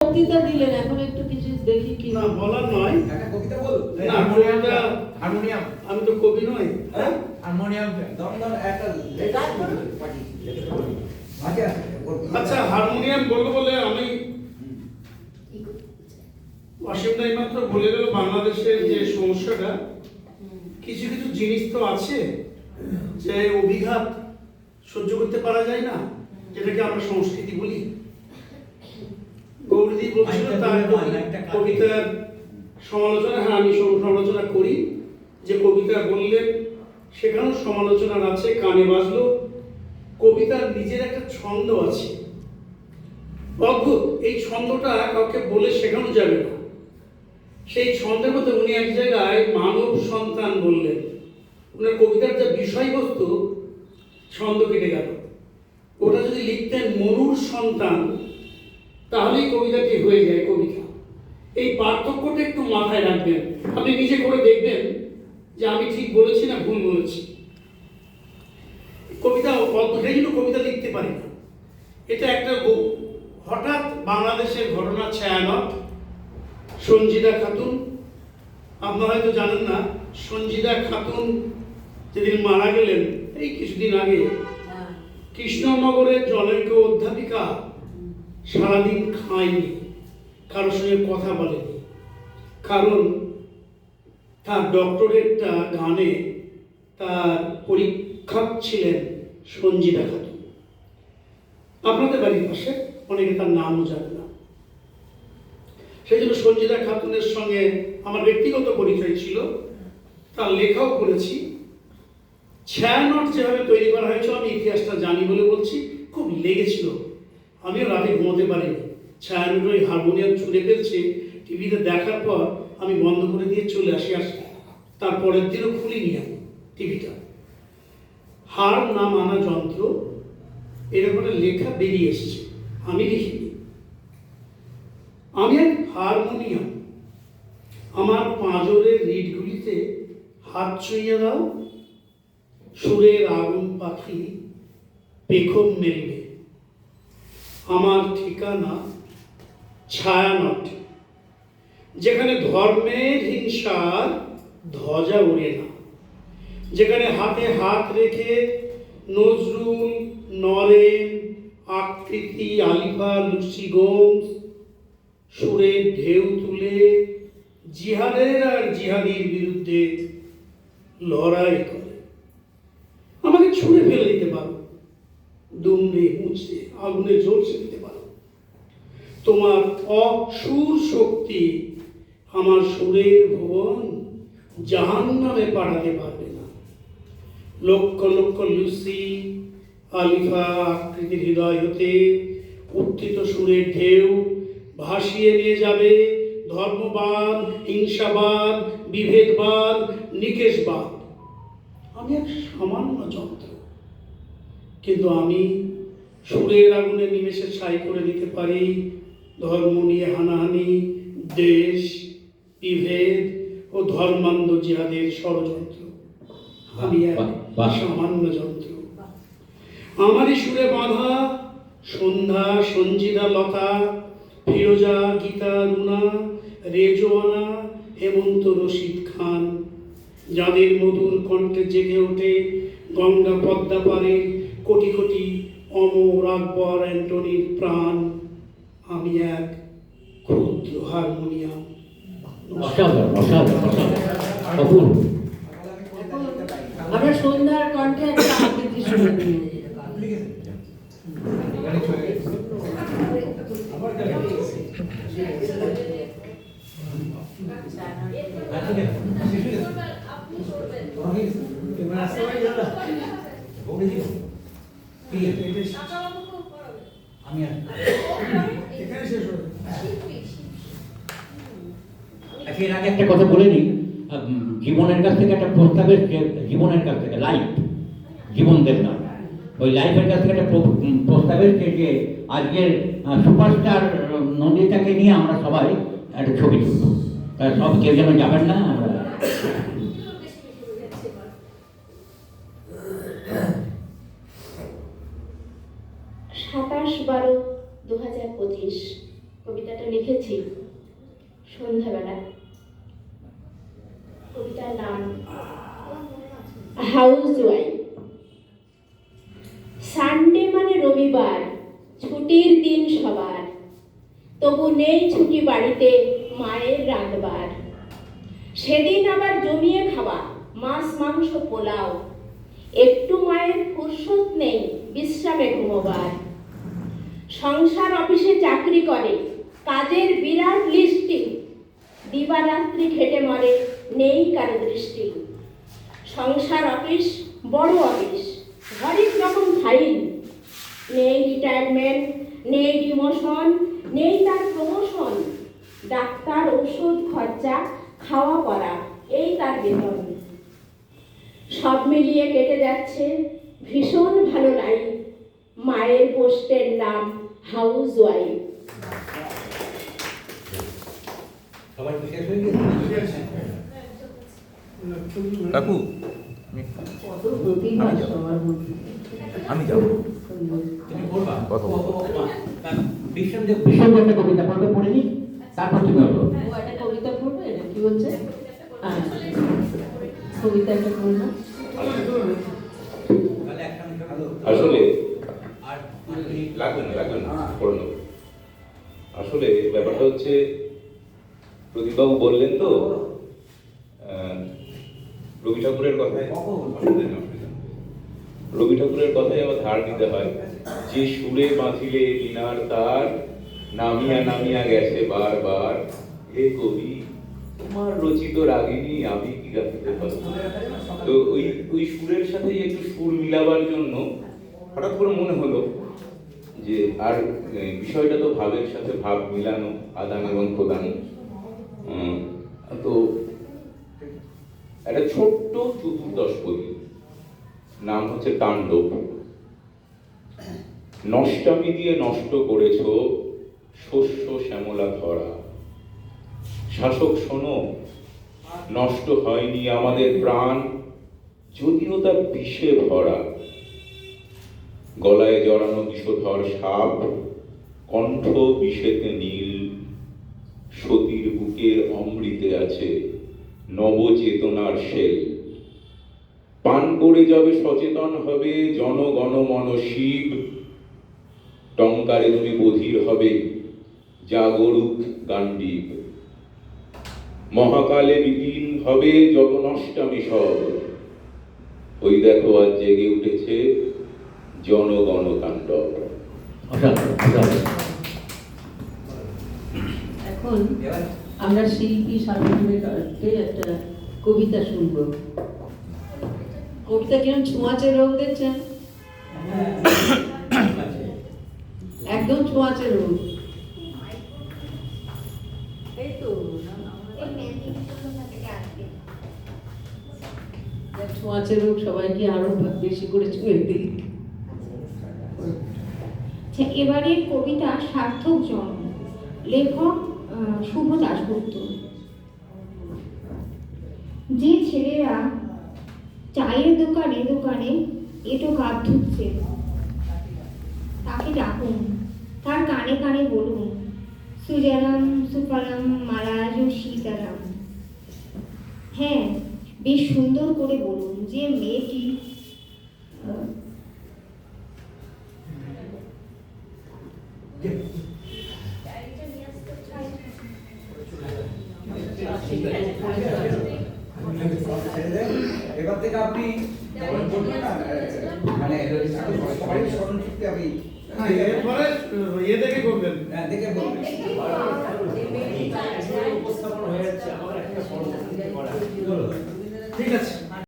বক্তৃতা দিলেন, এখন একটু কিছু দেখি কি না বলার নয়, একটা কবিতা বল। না কবিতা, হারমোনিয়াম, আমি তো কবি নই। হ্যাঁ হারমোনিয়াম দম দম একটা লেখা পাটি আচ্ছা আচ্ছা হারমোনিয়াম বলবো বলে আমি অসীম দাই মাত্র বলে গেল বাংলাদেশের যে সমস্যাটা, কিছু কিছু জিনিস তো আছে যে অভিঘাত সহ্য করতে পারা যায় না, যেটাকে আমরা সংস্কৃতি বলি। গৌরী বলছিল তার কবিতার সমালোচনা, হ্যাঁ আমি সমালোচনা করি, যে কবিতা বললেন সেখানেও সমালোচনার আছে, কানে বাজলো। কবিতার নিজের একটা ছন্দ আছে, অদ্ভুত। এই ছন্দটা কাউকে বলে শেখানো যাবে না। সেই ছন্দের মধ্যে উনি এক জায়গায় মানব সন্তান বললেন। ওনার কবিতার যে বিষয়বস্তু ছন্দ কেটে গেল। ওটা যদি লিখতেন মনুর সন্তান, তাহলেই কবিতাটি হয়ে যায় কবিতা। এই পার্থক্যটা একটু মাথায় রাখবেন, আপনি নিজে করে দেখবেন যে আমি ঠিক বলেছি না ভুল বলেছি। কবিতা অদ্ভুত, এই জন্য কবিতা লিখতে পারি না। এটা একটা হঠাৎ বাংলাদেশের ঘটনা, ছায়ানট। সঞ্জিদা খাতুন, আপনারা হয়তো জানেন না, সঞ্জিদা খাতুন যেদিন মারা গেলেন এই কিছুদিন আগে, কৃষ্ণনগরের জনৈক অধ্যাপিকা সারাদিন খায়নি, কারোর সঙ্গে কথা বলেনি, কারণ তার ডক্টরেটটা গানে তার পরীক্ষক ছিলেন সঞ্জিদা খাতুন। আপনাদের বাড়ির পাশে, অনেকে তার নামও জানে না। সেই জন্য সঞ্জিদা খাতুনের সঙ্গে আমার ব্যক্তিগত পরিচয় ছিল, তার লেখাও করেছি। ছায়ানট যেভাবে তৈরি করা হয়েছিল, আমি ইতিহাসটা জানি বলে বলছি, খুব লেগেছিল। আমিও রাতে ঘুমোতে পারিনি। ছায়ানট ওই হারমোনিয়াম ছুঁড়ে ফেলছে, টিভিতে দেখার পর আমি বন্ধ করে দিয়ে চলে আসি। তারপরের দিনও খুলিনি আমি টিভিটা। হার না মানা যন্ত্র, এরকম একটা লেখা বেরিয়ে এসছে, আমি লিখিনি। আমি এক হারমোনিয়াম, আমার পাঁজরের রিডগুলিতে হাত ছুঁয়ে দাও, সুরের আগুন পাখি পেখম মেলবে। আমার ঠিকানা ছায়ানট, যেখানে ধর্মের হিংসার ধ্বজা ওড়ে না, যেখানে হাতে হাত রেখে নজরুল, নরেন, আকৃতি, আলিফা, লুসিগঞ্জ সুরের ঢেউ তুলে জিহাদের আর জিহাদির বিরুদ্ধে লড়াই করে। আমাকে ছুঁড়ে ফেলে দিতে পারো, দুমড়ে মুচড়ে আগুনে জ্বলছে দিতে পারো, তোমার অসুর শক্তি আমার সুরের ভুবন জাহান্নামে পাঠাতে পারবে না। লক্ষ লক্ষ লুসি, আলিফা, আকৃতির হৃদয় হতে উত্থিত সুরের ঢেউ ভাসিয়ে নিয়ে যাবে ধর্মবাদ, হিংসাবাদ, বিভেদবাদ, নিকেশবাদ। আমি এক সামান্য যন্ত্র, কিন্তু আমি সুরের আগুনে নিমেষে ছাই করে দিতে পারি ধর্ম নিয়ে হানাহানি, দেশ, বিভেদ ও ধর্মান্ধ জিহাদের ষড়যন্ত্র। আমি এক সামান্য যন্ত্র। আমারই সুরে বাঁধা সন্ধ্যা, সঞ্জিদা, লতা, ফিরোজা, গীতা, রুনা, রেজওয়ানা, হেমন্ত, রশিদ খান, যাদের মধুর কণ্ঠে জেগে ওঠে গঙ্গা পদ্মা পারে কোটি কোটি অমর আকবর অ্যান্টনির প্রাণ। আমি এক ক্ষুদ্র হারমোনিয়াম। আমরা সন্ধ্যার কণ্ঠে একটা আবৃত্তি শুনে নিয়ে একটা কথা বলে নিই, জীবনের কাছ থেকে একটা প্রস্তাবের, জীবনের কাছ থেকে লাইফ, জীবন দেবনাথ, ওই লাইফের কাছ থেকে একটা প্রস্তাবের যে আজকের সুপারস্টার নন্দিতাকে নিয়ে আমরা সবাই একটা ছবি তুলব। তারা সব কেউ যেন যাবেন না। আমরা 27/12/2025 কবিতাটা লিখেছি সন্ধ্যাবেলা। কবিতার নাম হাউস ওয়াইফ। সানডে মানে রবিবার, ছুটির দিন সবার, তবু নেই ছুটি বাড়িতে মায়ের রাঁধবার। সেদিন আবার জমিয়ে খাওয়া, মাছ মাংস পোলাও, একটু মায়ের ফুরসত নেই বিশ্রামে ঘুমোবার। সংসার অফিসে চাকরি করে, কাজের বিরাট লিস্টিং, দিবারাত্রি খেটে মরে নেই কারো দৃষ্টি। সংসার অফিস বড় অফিস, হরেক রকম ফাইল, নেই রিটায়ারমেন্ট, নেই ডিমোশন, নেই তার প্রমোশন। ডাক্তার, ওষুধ, খরচা, খাওয়া পড়া, এই তার বেতন। সব মিলিয়ে কেটে যাচ্ছে ভীষণ ভালো লাইফ। মায়ের পোস্টের নাম হাউস ওয়াইফ। সবার কি শেষ হয়ে গেছে? কাকু আমি যাবো, তুমি বলবা কথা বলবো। ভীষণ যে একটা কবিতা পড়বে, পড়ে নি, তারপর তুমি বলো। ও একটা কবিতা পড়বে, এটা কি বলছে? কবিতা একটা পড়বে। তাহলে একসঙ্গে ভালো আসলে আর লাগবে না পড়ে নেবো। আসলে ব্যাপারটা হচ্ছে, প্রদীপবাবু বললেন তো রবি ঠাকুরের কথায়, অসুবিধা নেই। রবি ঠাকুরের কথায় আবার ধার দিতে হয়, যে সুরে বাঁধিলে বিনার তার, নামিয়া নামিয়া গেছে বারবার। হে কবি, তোমার রচিত রাগিনী আমি কি গাইতে পারবো? তো ওই সুরের সাথে একটু সুর মিলাবার জন্য হঠাৎ করে মনে হলো যে, আর বিষয়টা তো ভাবের সাথে ভাব মিলানো, আদান এবং প্রদান। তো একটা ছোট্ট চতুর্দশ পদী, নাম হচ্ছে তাণ্ডব। নষ্টামি দিয়ে নষ্ট করেছ শস্য শ্যামলা ধরা। শাসক শোনো, নষ্ট হয়নি আমাদের প্রাণ, যদিও তা বিষে ভরা। গলায় জড়ানো বিষধর সাপ, কণ্ঠ বিষেতে নীল। সতীর বুকের অমৃতে আছে নবচেতনার শেল। পান করে যাবে সচেতন হবে জনগণ মন শিব। টঙ্কারে তুমি বধির হবে জাগরুক গান্ডীব। মহাকালে বিলীন হবে যত নষ্টামি সব। ওই দেখো আজ জেগে উঠেছে জনগণ তাণ্ডব। এখন আমরা শিল্পী সাধুকে একটা কবিতা শুনবো। কবিতা কিরম ছোঁয়াচে রোগ দেখছেন? একদম ছোঁয়াচে রোগ। এই তো ছোঁয়াচে রোগ সবাইকে আরো বেশি করে ছুঁয়ে দিই। এবারের কবিতা সার্থক জন্ম, লেখক শুভ দাশগুপ্ত। যে ছেলেরা চায়ের দোকানে দোকানে এটো কাপ ধুচ্ছে, তাকে ডাকুন, তার কানে কানে বলুন, সুজালাম সুফলাম মালাজু শীতলাম। হ্যাঁ, বেশ সুন্দর করে বলুন যে মেয়েটি এবার থেকে আপনি বলবেন না, মানে সবাই স্মরণ শক্তি আপনি এরপরে ইয়ে দেখে করবেন। দেখে বলবেন। ঠিক আছে।